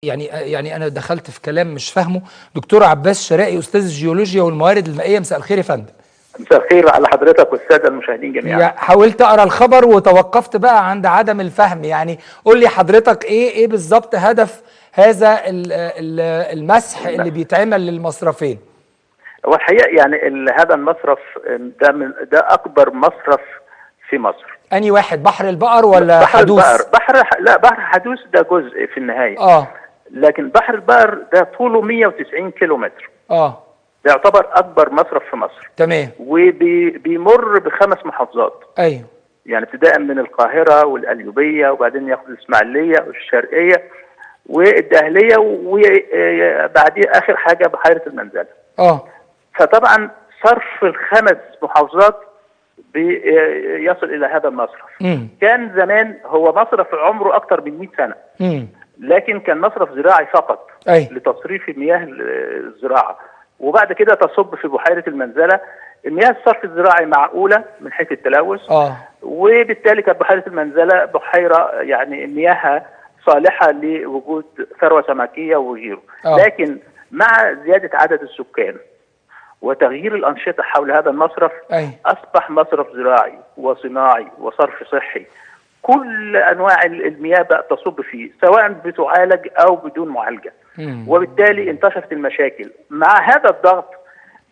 يعني انا دخلت في كلام مش فاهمه. دكتور عباس شرائي، استاذ الجيولوجيا والموارد المائيه، مساء الخير يا فندم. مساء الخير على حضرتك والساده المشاهدين جميعا. حاولت اقرا الخبر وتوقفت بقى عند عدم الفهم، يعني قول لي حضرتك ايه بالظبط هدف هذا المسح اللي بيتعمل للمصرفين؟ هو الحقيقه يعني هذا المصرف ده اكبر مصرف في مصر. انهي واحد، بحر البقر ولا بحر حدوث؟ لا، بحر حدوث ده جزء في النهايه. لكن بحر البقر ده طوله 190 كيلو متر. ده يعتبر اكبر مصرف في مصر. تمام. وبيمر ب5 محافظات. ايوه. يعني ابتداء من القاهره والقليوبيه، وبعدين ياخد الاسماعيليه والشرقيه والدهليه، وبعدين اخر حاجه بحيره المنزله. فطبعا صرف ال5 محافظات بيصل الى هذا المصرف. كان زمان هو مصرف عمره اكثر من 100 سنه. لكن كان مصرف زراعي فقط. لتصريف مياه الزراعه، وبعد كده تصب في بحيره المنزله. المياه الصرف الزراعي معقوله من حيث التلوث. وبالتالي كانت بحيره المنزله بحيره يعني مياهها صالحه لوجود ثروه سمكيه وغيره. لكن مع زياده عدد السكان وتغيير الأنشطة حول هذا المصرف أصبح مصرف زراعي وصناعي وصرف صحي. كل أنواع المياه بقى تصب فيه، سواء بتعالج أو بدون معالجة. وبالتالي انتشرت المشاكل. مع هذا الضغط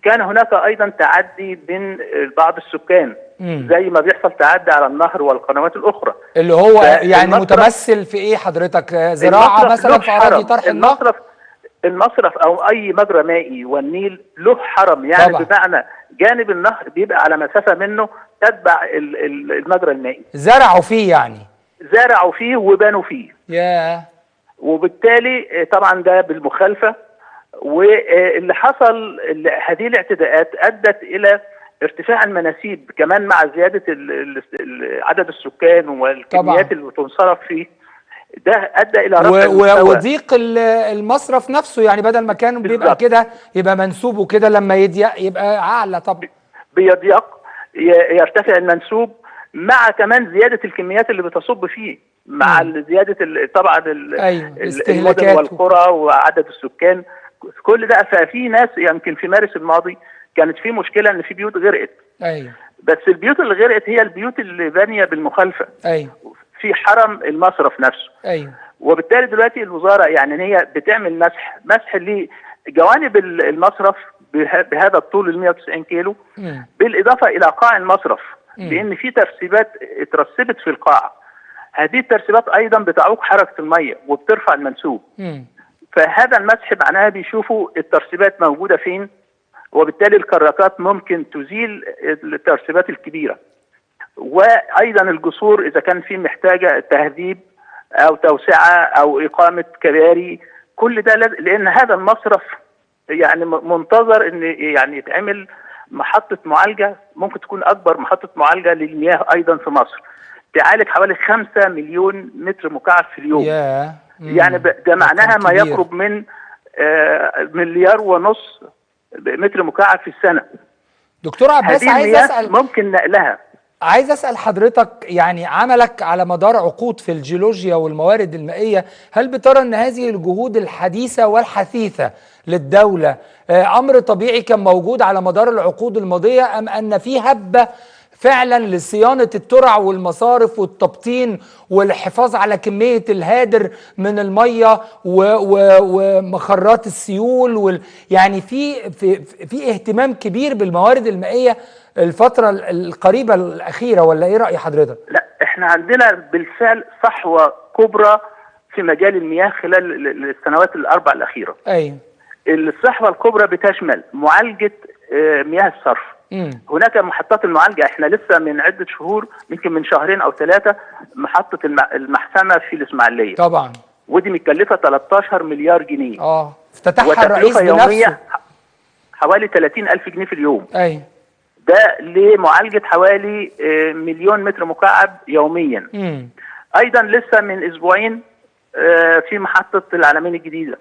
كان هناك أيضا تعدي من بعض السكان، زي ما بيحصل تعدي على النهر والقنوات الأخرى. اللي هو يعني متمثل في إيه حضرتك؟ زراعة مثلا في أراضي طرح النهر؟ المصرف او اي مجرى مائي والنيل له حرم، يعني طبعا. بمعنى جانب النهر بيبقى على مسافه منه تتبع المجرى المائي. زرعوا فيه، يعني زرعوا فيه وبنوا فيه. وبالتالي طبعا ده بالمخالفه. واللي حصل هذه الاعتداءات ادت الى ارتفاع المناسيب كمان، مع زياده عدد السكان والكميات اللي بتنصرف فيه. ده ادى الى رفع وضيق المصرف نفسه، يعني بدل ما كان بيبقى كده يبقى منسوبه كده، لما يضيق يبقى اعلى. طب بيضيق، يرتفع المنسوب، مع كمان زياده الكميات اللي بتصب فيه، مع زياده طبعا المدن والقرى وعدد السكان. كل ده ففي ناس يمكن في مارس الماضي كانت في مشكله ان في بيوت غرقت. بس البيوت اللي غرقت هي البيوت اللي بانيه بالمخالفه. في حرم المصرف نفسه. وبالتالي دلوقتي الوزاره يعني هي بتعمل مسح لجوانب المصرف بهذا الطول ال 190 كيلو، بالاضافه الى قاع المصرف، لان في ترسيبات اترسبت في القاع. هذه الترسيبات ايضا بتعوق حركه الميه وبترفع المنسوب. فهذا المسح معناها بيشوفوا الترسيبات موجوده فين، وبالتالي الكراكات ممكن تزيل الترسيبات الكبيره. وايضا الجسور اذا كان في محتاجه تهذيب او توسعه او اقامه كباري، كل ده لان هذا المصرف يعني منتظر ان يعني يتعمل محطه معالجه، ممكن تكون اكبر محطه معالجه للمياه ايضا في مصر، تعالج حوالي 5 مليون متر مكعب في اليوم. يعني ده معناها ما يقرب من 1.5 مليار متر مكعب في السنه. دكتور عباس، عايز اسال، ممكن نقلها. عايز اسال حضرتك، يعني عملك على مدار عقود في الجيولوجيا والموارد المائيه، هل بترى ان هذه الجهود الحديثه والحثيثه للدوله امر طبيعي كان موجود على مدار العقود الماضيه، ام ان في هبه فعلا لصيانه الترع والمصارف والتبطين والحفاظ على كميه الهادر من الميه ومخرات السيول يعني في اهتمام كبير بالموارد المائيه الفترة القريبة الأخيرة، ولا إيه رأي حضرتك؟ لا، إحنا عندنا بالفعل صحوة كبرى في مجال المياه خلال السنوات ال4 الأخيرة. الصحوة الكبرى بتشمل معالجة مياه الصرف. هناك محطات المعالجة، إحنا لسه من عدة شهور، يمكن من 2 أو 3 محطة المحسمة في الإسماعيلية. طبعا. ودي مكلفة 13 مليار جنيه. افتتحها الرئيس بنفسه. حوالي 30,000 جنيه في اليوم. ده لمعالجة حوالي 1 مليون متر مكعب يوميا. ايضا لسه من اسبوعين في محطة العلمين الجديدة.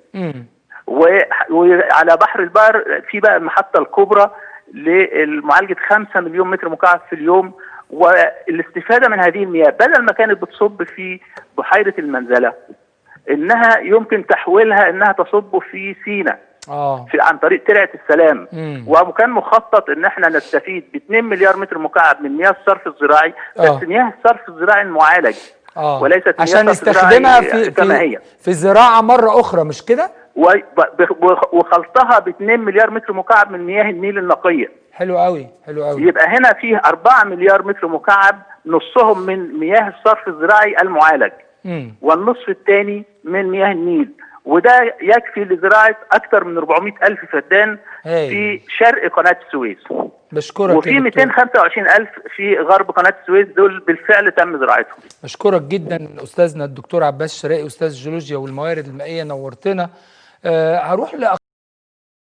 وعلى بحر البقر في بقى المحطة الكبرى لمعالجة 5 مليون متر مكعب في اليوم. والاستفادة من هذه المياه بدل ما كانت بتصب في بحيرة المنزلة، انها يمكن تحويلها انها تصب في سيناء عن طريق ترعه السلام. وكان مخطط ان احنا نستفيد ب 2 مليار متر مكعب من مياه الصرف الزراعي، بس مياه الصرف الزراعي المعالج وليست عشان نستخدمها في الزراعه مره اخرى، مش كده؟ وخلطها ب 2 مليار متر مكعب من مياه النيل النقيه. حلو قوي، حلو قوي. يبقى هنا فيه 4 مليار متر مكعب، نصهم من مياه الصرف الزراعي المعالج والنصف الثاني من مياه النيل، وده يكفي لزراعه اكثر من 400 الف فدان في شرق قناه السويس. بشكرك. وفي 225 الف في غرب قناه السويس، دول بالفعل تم زراعتهم. بشكرك جدا استاذنا الدكتور عباس شرائي، استاذ الجيولوجيا والموارد المائيه، نورتنا. هروح